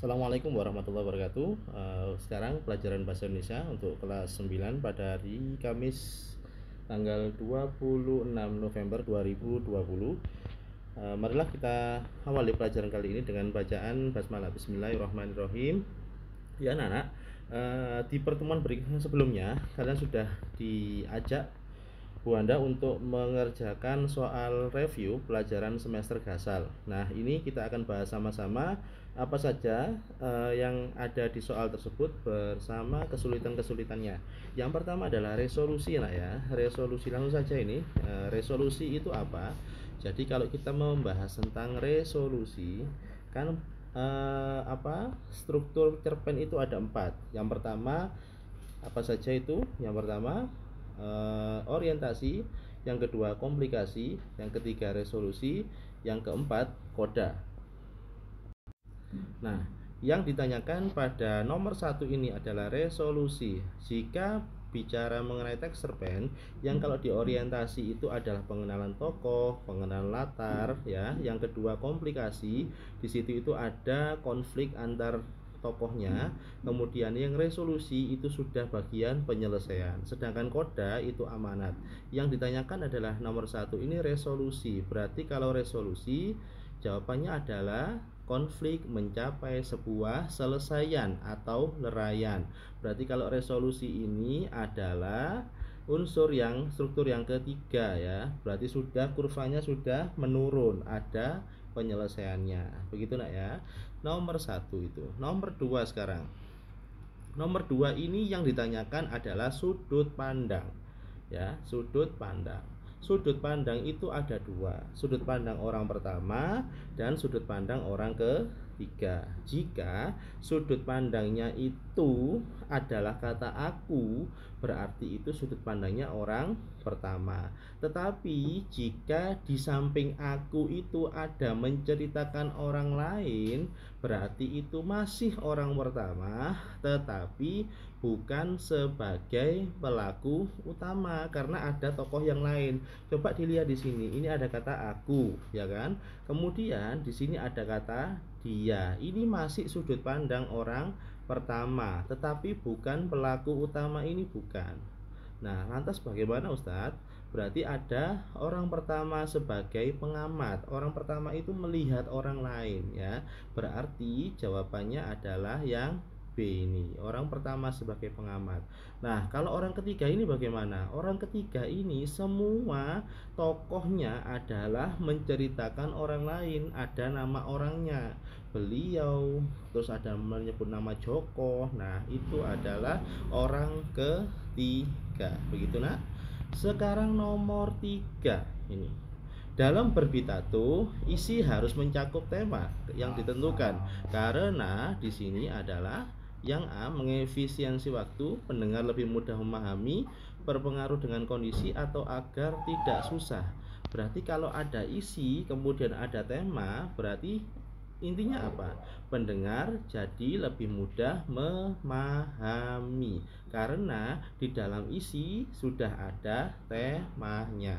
Assalamualaikum warahmatullahi wabarakatuh. Sekarang pelajaran bahasa Indonesia untuk kelas 9 pada hari Kamis tanggal 26 November 2020. Marilah kita awali pelajaran kali ini dengan bacaan basmalah. Bismillahirrahmanirrahim. Ya anak-anak, di pertemuan berikutnya sebelumnya kalian sudah diajak Bu Anda untuk mengerjakan soal review pelajaran semester Gasal. Nah, ini kita akan bahas sama-sama apa saja yang ada di soal tersebut bersama kesulitan-kesulitannya. Yang pertama adalah resolusi, nak ya. Resolusi, langsung saja ini. Resolusi itu apa? Jadi kalau kita membahas tentang resolusi, kan struktur cerpen itu ada 4. Yang pertama apa saja itu? Yang pertama orientasi, yang kedua komplikasi, yang ketiga resolusi, yang keempat koda. Nah, yang ditanyakan pada nomor 1 ini adalah resolusi. Jika bicara mengenai teks cerpen, yang kalau di orientasi itu adalah pengenalan tokoh, pengenalan latar, ya. Yang kedua komplikasi, di situ itu ada konflik antar tokohnya. Kemudian yang resolusi itu sudah bagian penyelesaian. Sedangkan koda itu amanat. Yang ditanyakan adalah nomor 1 ini resolusi. Berarti kalau resolusi jawabannya adalah konflik mencapai sebuah selesaian atau leraian. Berarti kalau resolusi ini adalah struktur yang ketiga, ya. Berarti sudah kurvanya sudah menurun, ada penyelesaiannya. Begitu nak ya. Nomor 1 itu. Nomor 2 sekarang. Nomor 2 ini yang ditanyakan adalah sudut pandang. Ya, sudut pandang. Sudut pandang itu ada 2. Sudut pandang orang pertama dan sudut pandang orang ketiga. Jika sudut pandangnya itu adalah kata aku, berarti itu sudut pandangnya orang pertama. Tetapi jika di samping aku itu ada menceritakan orang lain, berarti itu masih orang pertama, tetapi bukan sebagai pelaku utama karena ada tokoh yang lain. Coba dilihat di sini, ini ada kata aku, ya kan? Kemudian di sini ada kata dia. Ini masih sudut pandang orang pertama, tetapi bukan pelaku utama, ini bukan. Nah, lantas bagaimana Ustadz? Berarti ada orang pertama sebagai pengamat. Orang pertama itu melihat orang lain, ya. Berarti jawabannya adalah yang B ini, orang pertama sebagai pengamat. Nah, kalau orang ketiga ini bagaimana? Orang ketiga ini semua tokohnya adalah menceritakan orang lain, ada nama orangnya, beliau, terus ada menyebut nama Joko. Nah, itu adalah orang ketiga. Begitu nak. Sekarang nomor 3 ini. Dalam berpitato, isi harus mencakup tema yang ditentukan. Karena di sini adalah yang A, mengefisiensi waktu, pendengar lebih mudah memahami, berpengaruh dengan kondisi, atau agar tidak susah. Berarti kalau ada isi kemudian ada tema, berarti intinya apa? Pendengar jadi lebih mudah memahami karena di dalam isi sudah ada temanya.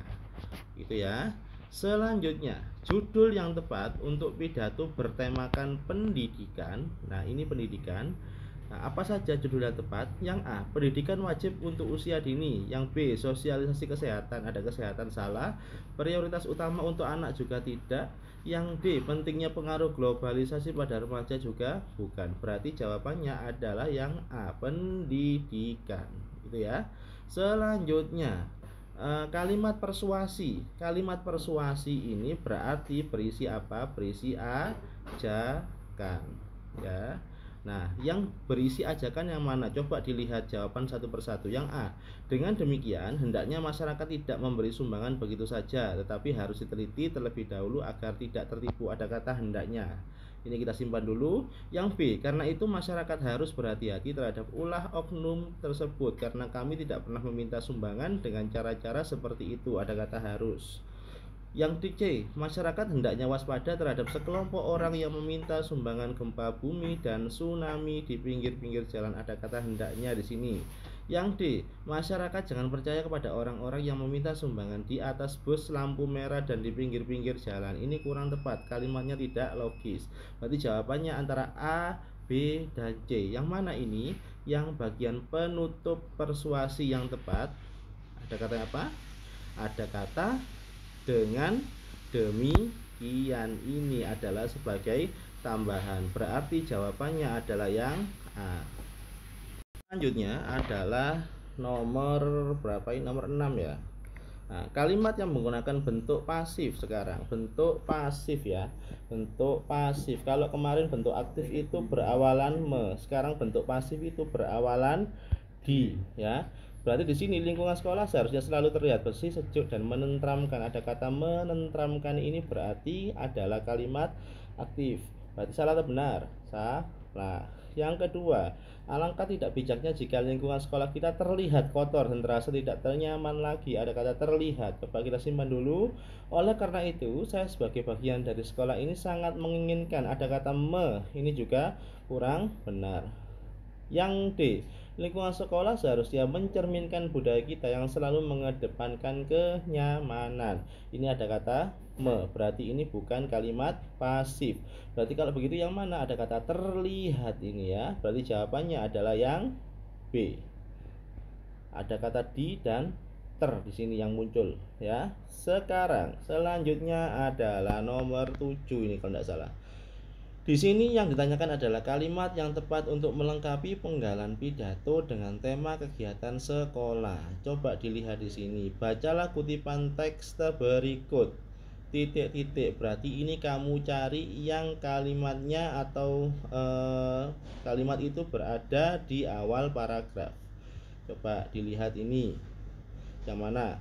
Gitu ya. Selanjutnya, judul yang tepat untuk pidato bertemakan pendidikan. Nah, ini pendidikan. Nah, apa saja judul yang tepat? Yang A, pendidikan wajib untuk usia dini. Yang B, sosialisasi kesehatan. Ada kesehatan, salah. Prioritas utama untuk anak juga tidak. Yang D, pentingnya pengaruh globalisasi pada remaja juga bukan. Berarti jawabannya adalah yang A, pendidikan. Gitu ya. Selanjutnya, kalimat persuasi. Kalimat persuasi ini berarti berisi apa? Berisi ajakan, ya. Nah, yang berisi ajakan yang mana? Coba dilihat jawaban satu persatu. Yang A, dengan demikian hendaknya masyarakat tidak memberi sumbangan begitu saja, tetapi harus diteliti terlebih dahulu agar tidak tertipu. Ada kata hendaknya. Ini kita simpan dulu. Yang B, karena itu masyarakat harus berhati-hati terhadap ulah oknum tersebut karena kami tidak pernah meminta sumbangan dengan cara-cara seperti itu. Ada kata harus. Yang C, masyarakat hendaknya waspada terhadap sekelompok orang yang meminta sumbangan gempa bumi dan tsunami di pinggir-pinggir jalan. Ada kata hendaknya di sini. Yang D, masyarakat jangan percaya kepada orang-orang yang meminta sumbangan di atas bus lampu merah dan di pinggir-pinggir jalan. Ini kurang tepat, kalimatnya tidak logis. Berarti jawabannya antara A, B, dan C. Yang mana ini? Yang bagian penutup persuasi yang tepat. Ada kata apa? Ada kata dengan, demikian. Ini adalah sebagai tambahan. Berarti jawabannya adalah yang A. Selanjutnya adalah nomor berapa ini? Nomor 6 ya. Nah, kalimat yang menggunakan bentuk pasif sekarang. Bentuk pasif ya. Bentuk pasif. Kalau kemarin bentuk aktif itu berawalan me, sekarang bentuk pasif itu berawalan di ya. Berarti di sini lingkungan sekolah seharusnya selalu terlihat bersih, sejuk, dan menenteramkan. Ada kata menenteramkan, ini berarti adalah kalimat aktif. Berarti salah atau benar? Salah. Yang kedua, alangkah tidak bijaknya jika lingkungan sekolah kita terlihat kotor dan terasa tidak ternyaman lagi. Ada kata terlihat. Coba kita simpan dulu. Oleh karena itu, saya sebagai bagian dari sekolah ini sangat menginginkan. Ada kata me. Ini juga kurang benar. Yang D, lingkungan sekolah seharusnya mencerminkan budaya kita yang selalu mengedepankan kenyamanan. Ini ada kata me, berarti ini bukan kalimat pasif. Berarti kalau begitu yang mana? Ada kata terlihat ini ya. Berarti jawabannya adalah yang B. Ada kata di dan ter di sini yang muncul ya. Sekarang selanjutnya adalah nomor 7 ini kalau tidak salah. Di sini yang ditanyakan adalah kalimat yang tepat untuk melengkapi penggalan pidato dengan tema kegiatan sekolah. Coba dilihat di sini. Bacalah kutipan teks berikut. Titik-titik. Berarti ini kamu cari yang kalimatnya atau kalimat itu berada di awal paragraf. Coba dilihat ini. Yang mana?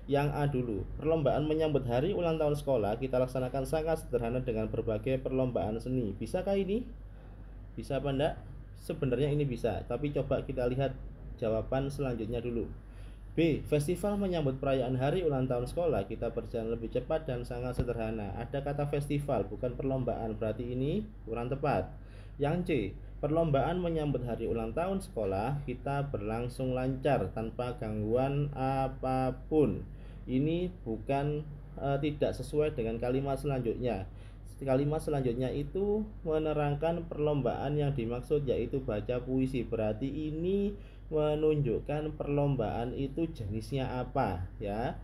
Yang A dulu. Perlombaan menyambut hari ulang tahun sekolah kita laksanakan sangat sederhana dengan berbagai perlombaan seni. Bisakah ini? Bisa apa enggak? Sebenarnya ini bisa, tapi coba kita lihat jawaban selanjutnya dulu. B. Festival menyambut perayaan hari ulang tahun sekolah kita berjalan lebih cepat dan sangat sederhana. Ada kata festival bukan perlombaan, berarti ini kurang tepat. Yang C. Perlombaan menyambut hari ulang tahun sekolah kita berlangsung lancar tanpa gangguan apapun. Ini bukan tidak sesuai dengan kalimat selanjutnya. Kalimat selanjutnya itu menerangkan perlombaan yang dimaksud yaitu baca puisi. Berarti ini menunjukkan perlombaan itu jenisnya apa ya.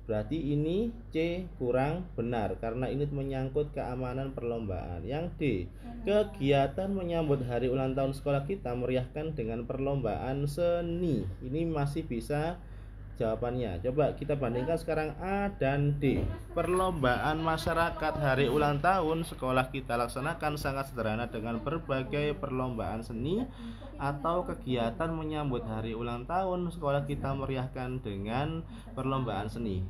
Berarti ini C kurang benar karena ini menyangkut keamanan perlombaan. Yang D, kegiatan menyambut hari ulang tahun sekolah kita meriahkan dengan perlombaan seni. Ini masih bisa jawabannya. Coba kita bandingkan sekarang A dan D. Perlombaan masyarakat hari ulang tahun sekolah kita laksanakan sangat sederhana dengan berbagai perlombaan seni, atau kegiatan menyambut hari ulang tahun sekolah kita meriahkan dengan perlombaan seni.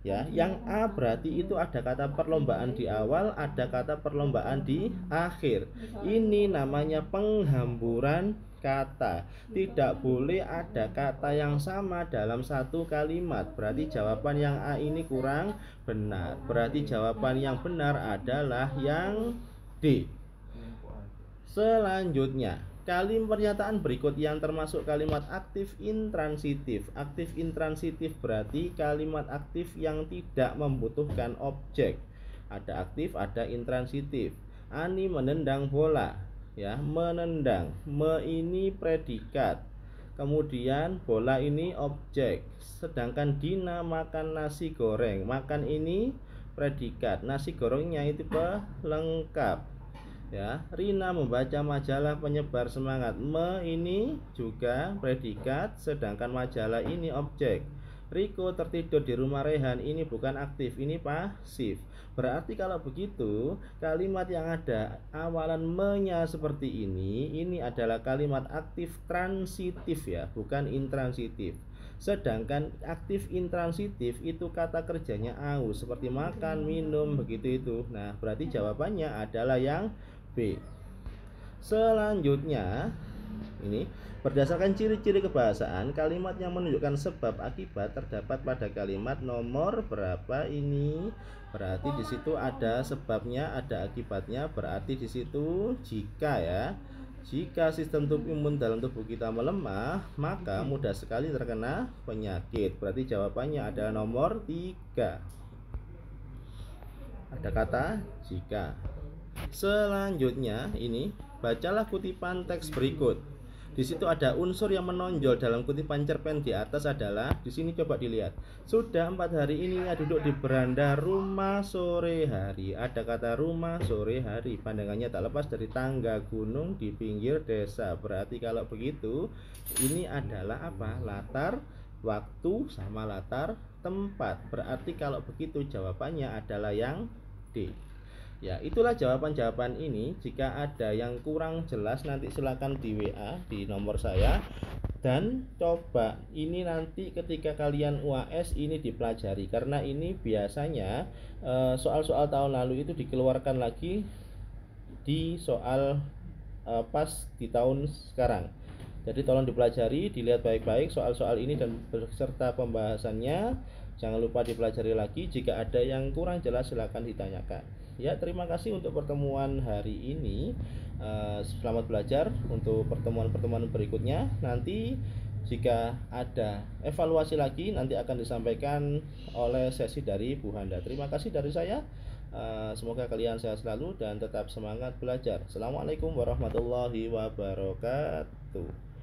Ya, yang A berarti itu ada kata perlombaan di awal, ada kata perlombaan di akhir. Ini namanya penghamburan kata. Tidak boleh ada kata yang sama dalam satu kalimat. Berarti jawaban yang A ini kurang benar. Berarti jawaban yang benar adalah yang D. Selanjutnya, kalimat pernyataan berikut yang termasuk kalimat aktif intransitif. Aktif intransitif berarti kalimat aktif yang tidak membutuhkan objek. Ada aktif, ada intransitif. Ani menendang bola. Ya, menendang. Me ini predikat. Kemudian bola ini objek. Sedangkan Dina makan nasi goreng. Makan ini predikat. Nasi gorengnya itu pelengkap. Ya, Rina membaca majalah penyebar semangat. Me ini juga predikat, sedangkan majalah ini objek. Riko tertidur di rumah Rehan, ini bukan aktif, ini pasif. Berarti kalau begitu, kalimat yang ada awalan me-nya seperti ini adalah kalimat aktif transitif ya, bukan intransitif. Sedangkan aktif intransitif itu kata kerjanya aus, seperti makan, minum, begitu itu. Nah, berarti jawabannya adalah yang B. Selanjutnya ini berdasarkan ciri-ciri kebahasaan, kalimat yang menunjukkan sebab akibat terdapat pada kalimat nomor berapa ini? Berarti di situ ada sebabnya, ada akibatnya. Berarti di situ jika ya, jika sistem imun dalam tubuh kita melemah, maka mudah sekali terkena penyakit. Berarti jawabannya adalah nomor 3. Ada kata jika. Selanjutnya ini bacalah kutipan teks berikut. Di situ ada unsur yang menonjol dalam kutipan cerpen di atas adalah, di sini coba dilihat. Sudah 4 hari ini ia duduk di beranda rumah sore hari. Ada kata rumah sore hari. Pandangannya tak lepas dari tangga gunung di pinggir desa. Berarti kalau begitu, ini adalah apa? Latar waktu sama latar tempat. Berarti kalau begitu jawabannya adalah yang D. Ya, itulah jawaban-jawaban ini. Jika ada yang kurang jelas nanti silakan di WA di nomor saya. Dan coba ini nanti ketika kalian UAS ini dipelajari, karena ini biasanya soal-soal tahun lalu itu dikeluarkan lagi di soal pas di tahun sekarang. Jadi tolong dipelajari, dilihat baik-baik soal-soal ini dan beserta pembahasannya. Jangan lupa dipelajari lagi. Jika ada yang kurang jelas silakan ditanyakan. Ya, terima kasih untuk pertemuan hari ini. Selamat belajar untuk pertemuan-pertemuan berikutnya. Nanti jika ada evaluasi lagi nanti akan disampaikan oleh sesi dari Bu Handa. Terima kasih dari saya. Semoga kalian sehat selalu dan tetap semangat belajar. Assalamualaikum warahmatullahi wabarakatuh.